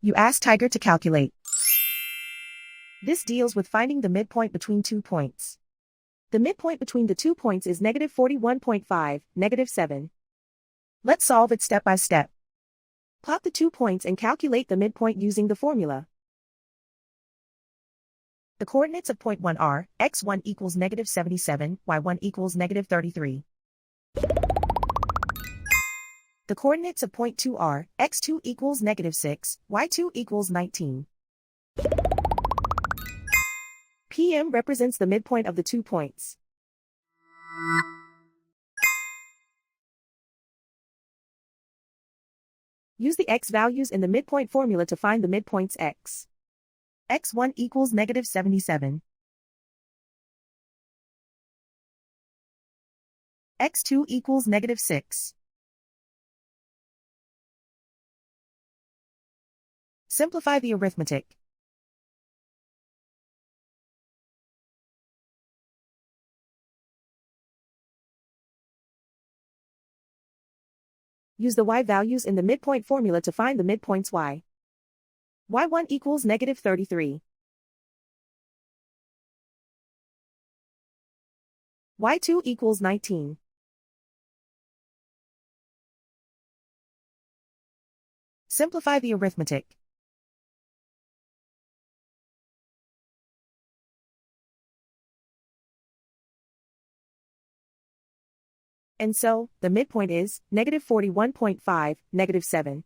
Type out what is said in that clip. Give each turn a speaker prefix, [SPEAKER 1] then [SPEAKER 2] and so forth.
[SPEAKER 1] You ask Tiger to calculate. This deals with finding the midpoint between 2 points. The midpoint between the 2 points is negative 41.5, negative 7. Let's solve it step by step. Plot the 2 points and calculate the midpoint using the formula. The coordinates of point 1 are, x1 equals negative 77, y1 equals negative 33. The coordinates of point 2 are, x2 equals negative 6, y2 equals 19. PM represents the midpoint of the 2 points. Use the x values in the midpoint formula to find the midpoints x. x1 equals negative 77. x2 equals negative 6. Simplify the arithmetic. Use the y values in the midpoint formula to find the midpoints y. y1 equals negative 33. y2 equals 19. Simplify the arithmetic. And so, the midpoint is, negative 41.5, negative 7.